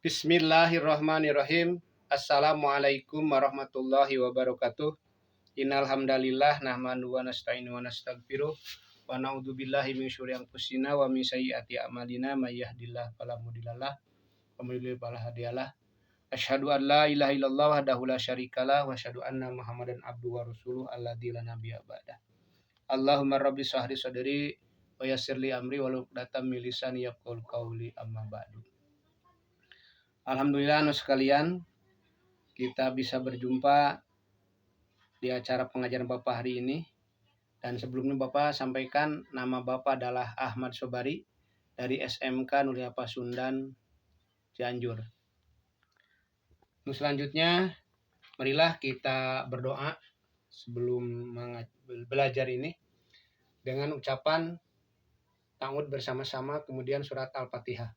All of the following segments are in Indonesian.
Bismillahirrahmanirrahim. Assalamualaikum warahmatullahi wabarakatuh. Innal hamdalillah nahmaduhu wa nasta'inu wa nastaghfiruh wa na'udzubillahi min syururi anfusina wa min sayyiati a'malina may yahdihillahu fala mudhillalah wa may yudhlil fala hadiyalah. Asyhadu an la ilaha illallah wahdahu la syarikalah wa asyhadu anna Muhammadan abduhu wa rasuluh alladzi la nabiyya ba'dah. Allahumma rabbi shrah li sadri wa yassir li amri wahlul 'uqdatam min lisani yafqahu qawli amma ba'du. Alhamdulillah sekalian, kita bisa berjumpa di acara pengajaran Bapak hari ini. Dan sebelumnya Bapak sampaikan nama Bapak adalah Ahmad Sobari dari SMK Nurul Pasundan Cianjur. Selanjutnya, marilah kita berdoa sebelum belajar ini dengan ucapan ta'awudz bersama-sama, kemudian surat Al-Fatihah.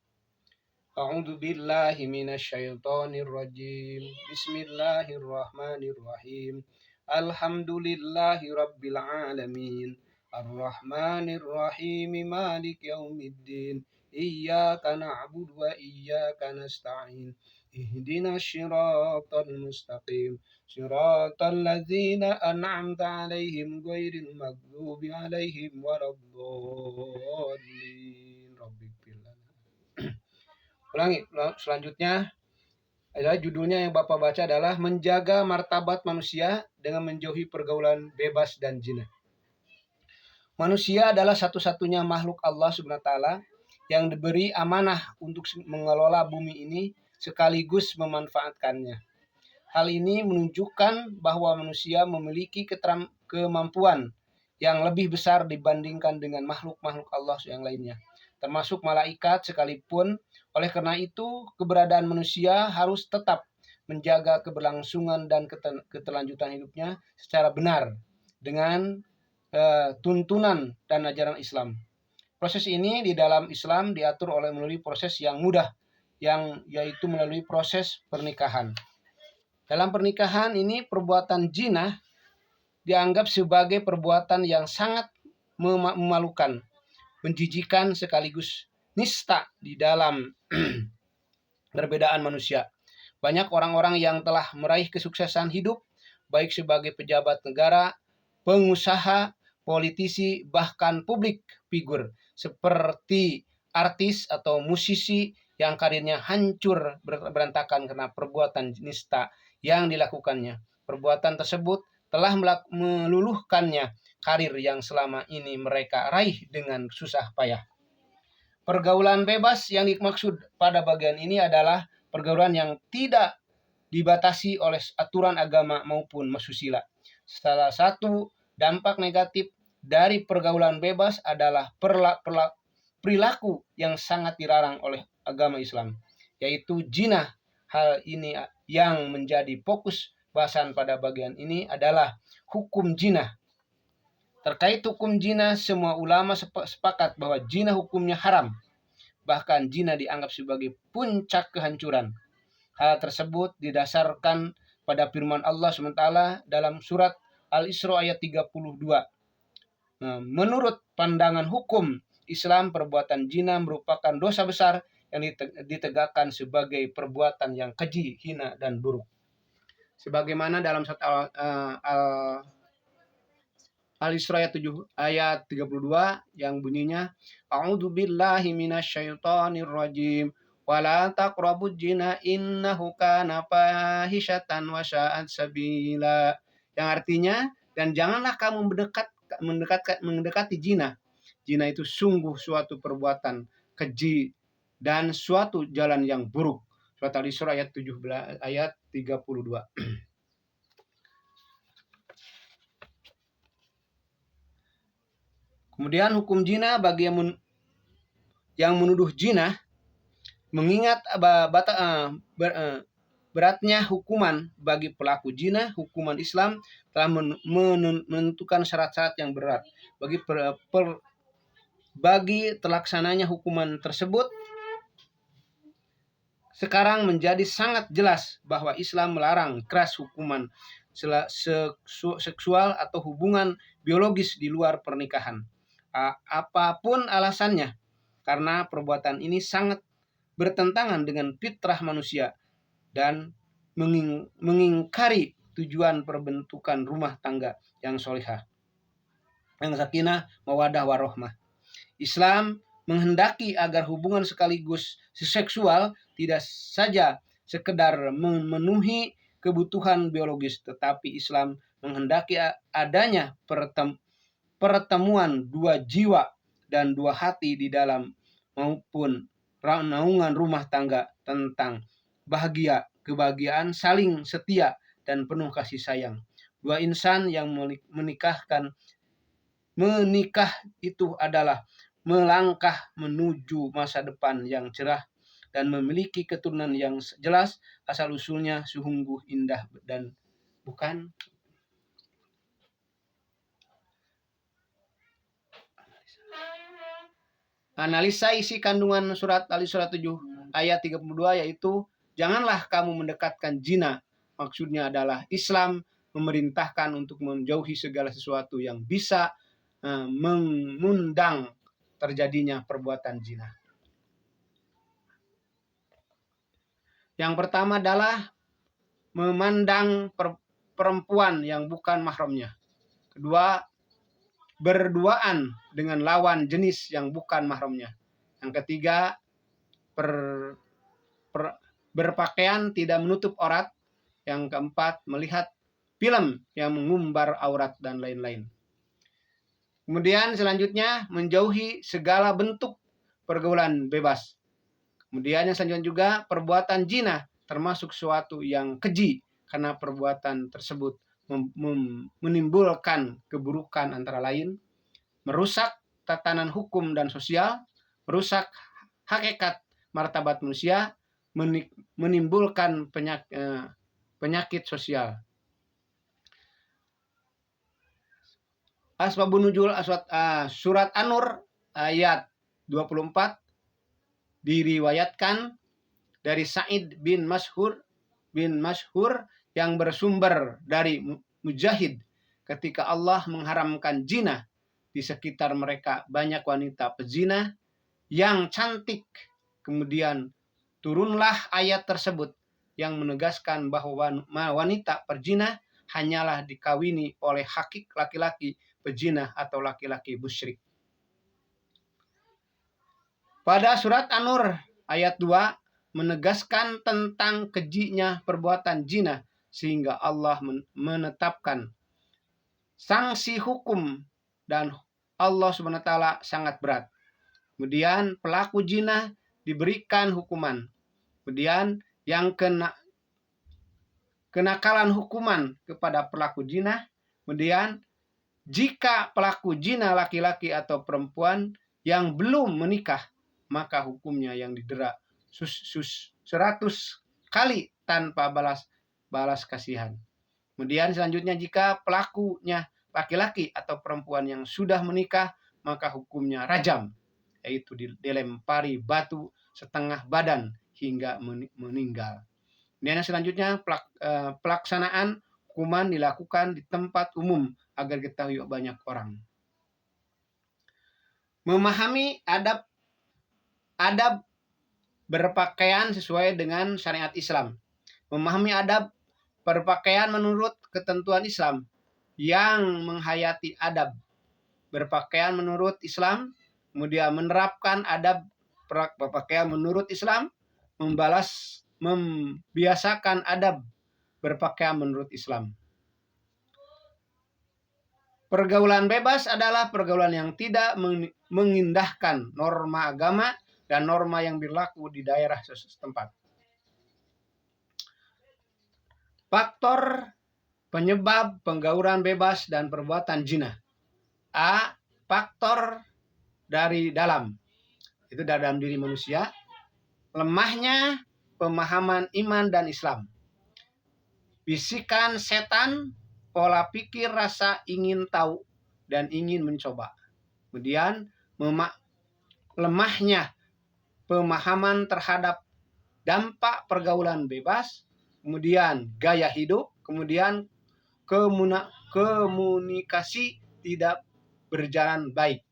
A'udzu billahi minasyaitonir rajim. Bismillahirrahmanirrahim. Alhamdulillahi rabbil alamin. Arrahmanir rahim. Maliki yaumiddin. Iyyaka na'budu wa iyyaka nasta'in. Ihdinas siratal mustaqim. Siratal ladzina an'amta 'alaihim ghairil maghdubi 'alaihim waladdallin. Ulangi, selanjutnya adalah judulnya yang Bapak baca adalah menjaga martabat manusia dengan menjauhi pergaulan bebas dan zina. Manusia adalah satu-satunya makhluk Allah Subhanahu wa taala yang diberi amanah untuk mengelola bumi ini sekaligus memanfaatkannya. Hal ini menunjukkan bahwa manusia memiliki kemampuan yang lebih besar dibandingkan dengan makhluk-makhluk Allah yang lainnya, termasuk malaikat sekalipun. Oleh karena itu, keberadaan manusia harus tetap menjaga keberlangsungan dan keterlanjutan hidupnya secara benar dengan tuntunan dan ajaran Islam. Proses ini di dalam Islam diatur melalui proses yang mudah, yaitu melalui proses pernikahan. Dalam pernikahan ini, perbuatan zina dianggap sebagai perbuatan yang sangat memalukan, menjijikan sekaligus nista di dalam perbedaan manusia. Banyak orang-orang yang telah meraih kesuksesan hidup, baik sebagai pejabat negara, pengusaha, politisi, bahkan publik figur, seperti artis atau musisi yang karirnya hancur berantakan karena perbuatan nista yang dilakukannya. Perbuatan tersebut telah meluluhkannya karir yang selama ini mereka raih dengan susah payah. Pergaulan bebas yang dimaksud pada bagian ini adalah pergaulan yang tidak dibatasi oleh aturan agama maupun asusila. Salah satu dampak negatif dari pergaulan bebas adalah perilaku yang sangat dilarang oleh agama Islam, yaitu zina. Hal ini yang menjadi fokus bahasan pada bagian ini adalah hukum zina. Terkait hukum zina, semua ulama sepakat bahwa zina hukumnya haram. Bahkan zina dianggap sebagai puncak kehancuran. Hal tersebut didasarkan pada firman Allah SWT dalam surat Al-Isra ayat 32. Menurut pandangan hukum Islam, perbuatan zina merupakan dosa besar yang ditegakkan sebagai perbuatan yang keji, hina, dan buruk. Sebagaimana dalam surat Al-Isra ayat 32 yang bunyinya A'udzu billahi minasyaitonir rajim wa la taqrabuz zina innahu kana fahisyatan wa sa'at sabila, yang artinya, dan janganlah kamu mendekati zina. Zina itu sungguh suatu perbuatan keji dan suatu jalan yang buruk. Surat Al-Isra ayat 32. Kemudian hukum zina bagi yang menuduh zina, mengingat beratnya hukuman bagi pelaku zina, hukuman Islam telah menentukan syarat-syarat yang berat bagi terlaksananya hukuman tersebut. Sekarang menjadi sangat jelas bahwa Islam melarang keras hukuman seksual atau hubungan biologis di luar pernikahan. Apapun alasannya, karena perbuatan ini sangat bertentangan dengan fitrah manusia dan mengingkari tujuan perbentukan rumah tangga yang solihah, yang sakinah, mawadah, warohmah. Islam menghendaki agar hubungan sekaligus seksual tidak saja sekedar memenuhi kebutuhan biologis, tetapi Islam menghendaki adanya pertemuan dua jiwa dan dua hati di dalam maupun naungan rumah tangga tentang bahagia, kebahagiaan, saling setia, dan penuh kasih sayang. Dua insan yang menikah itu adalah melangkah menuju masa depan yang cerah dan memiliki keturunan yang jelas. Asal-usulnya sungguh indah dan bukan analisa isi kandungan surat Al-Isra 7 ayat 32, yaitu janganlah kamu mendekatkan zina. Maksudnya adalah Islam memerintahkan untuk menjauhi segala sesuatu yang bisa mengundang terjadinya perbuatan zina. Yang pertama adalah memandang perempuan yang bukan mahramnya. Kedua, berduaan dengan lawan jenis yang bukan mahramnya. Yang ketiga, berpakaian tidak menutup aurat. Yang keempat, melihat film yang mengumbar aurat dan lain-lain. Kemudian selanjutnya, menjauhi segala bentuk pergaulan bebas. Kemudian yang selanjutnya juga, perbuatan zina termasuk suatu yang keji, karena perbuatan tersebut menimbulkan keburukan antara lain, merusak tatanan hukum dan sosial, merusak hakikat martabat manusia, menimbulkan penyakit sosial. Asbabun nuzul surat An-Nur ayat 24 diriwayatkan dari Sa'id bin Mashhur yang bersumber dari Mujahid, ketika Allah mengharamkan zina, di sekitar mereka banyak wanita pezina yang cantik. Kemudian turunlah ayat tersebut yang menegaskan bahwa wanita pezina hanyalah dikawini oleh hakik laki-laki pezina atau laki-laki musyrik. Pada surat An-Nur ayat 2 menegaskan tentang kejinya perbuatan zina, sehingga Allah menetapkan sanksi hukum dan Allah SWT sangat berat. Kemudian pelaku zina diberikan hukuman. Kemudian yang kenakalan hukuman kepada pelaku zina. Kemudian jika pelaku zina laki-laki atau perempuan yang belum menikah, maka hukumnya yang didera 100 kali tanpa balas kasihan. Kemudian selanjutnya, jika pelakunya laki-laki atau perempuan yang sudah menikah, maka hukumnya rajam, yaitu dilempari batu setengah badan hingga meninggal. Kemudian selanjutnya, pelaksanaan hukuman dilakukan di tempat umum agar diketahui banyak orang. Memahami adab berpakaian sesuai dengan syariat Islam. Memahami adab berpakaian menurut ketentuan Islam yang menghayati adab berpakaian menurut Islam, kemudian menerapkan adab berpakaian menurut Islam, membiasakan adab berpakaian menurut Islam. Pergaulan bebas adalah pergaulan yang tidak mengindahkan norma agama dan norma yang berlaku di daerah setempat. Faktor penyebab penggaulan bebas dan perbuatan zina. A. Faktor dari dalam. Itu dalam diri manusia. Lemahnya pemahaman iman dan Islam. Bisikan setan, pola pikir rasa ingin tahu dan ingin mencoba. Kemudian lemahnya pemahaman terhadap dampak pergaulan bebas, kemudian gaya hidup, kemudian komunikasi tidak berjalan baik.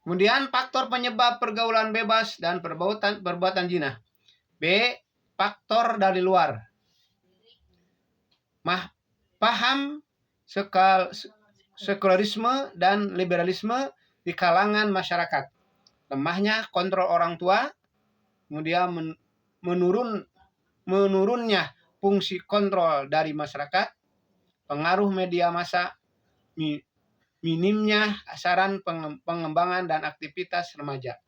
Kemudian faktor penyebab pergaulan bebas dan perbuatan zina. B. Faktor dari luar. Paham sekularisme dan liberalisme di kalangan masyarakat. Lemahnya kontrol orang tua, kemudian menurunnya fungsi kontrol dari masyarakat, pengaruh media massa, minimnya saran pengembangan dan aktivitas remaja.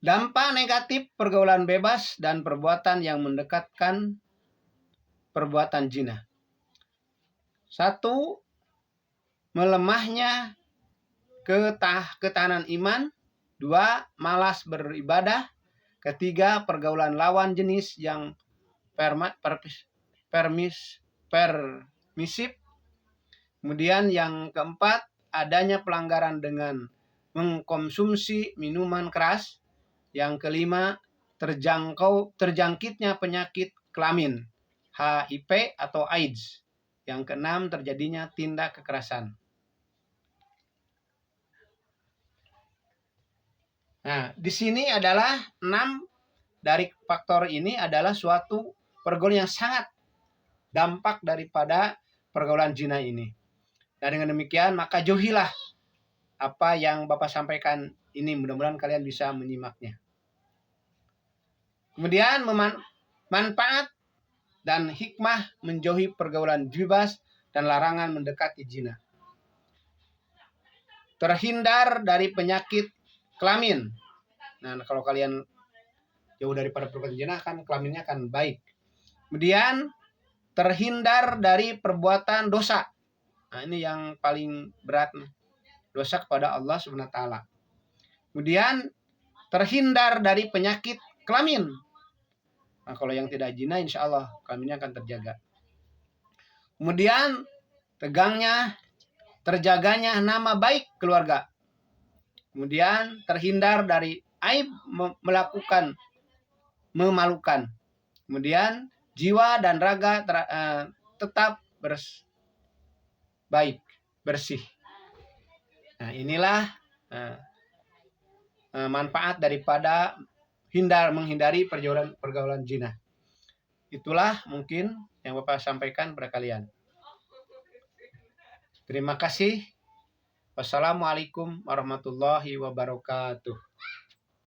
Dampak negatif pergaulan bebas dan perbuatan yang mendekatkan perbuatan zina. 1. Melemahnya ketahanan iman. 2. Malas beribadah. 3. Pergaulan lawan jenis yang permisif. Kemudian yang keempat, adanya pelanggaran dengan mengkonsumsi minuman keras. Yang kelima, terjangkitnya penyakit kelamin, HIV atau AIDS. Yang keenam, terjadinya tindak kekerasan. Nah, di sini adalah 6 dari faktor ini adalah suatu pergaulan yang sangat dampak daripada pergaulan zina ini. Dan dengan demikian, maka jauhilah apa yang Bapak sampaikan ini. Mudah-mudahan kalian bisa menyimaknya. Kemudian manfaat dan hikmah menjauhi pergaulan bebas dan larangan mendekati zina. Terhindar dari penyakit kelamin. Nah, kalau kalian jauh daripada perbuatan zina, kan kelaminnya kan baik. Kemudian terhindar dari perbuatan dosa. Nah, ini yang paling berat, dosa kepada Allah Subhanahu wa taala. Kemudian terhindar dari penyakit kelamin. Nah, kalau yang tidak zina, insya Allah kelaminnya akan terjaga. Kemudian terjaganya nama baik keluarga. Kemudian terhindar dari aib melakukan memalukan. Kemudian jiwa dan raga tetap baik, bersih. Nah, inilah manfaat daripada menghindari pergaulan zina. Itulah mungkin yang Bapak sampaikan kepada kalian. Terima kasih. Wassalamualaikum warahmatullahi wabarakatuh.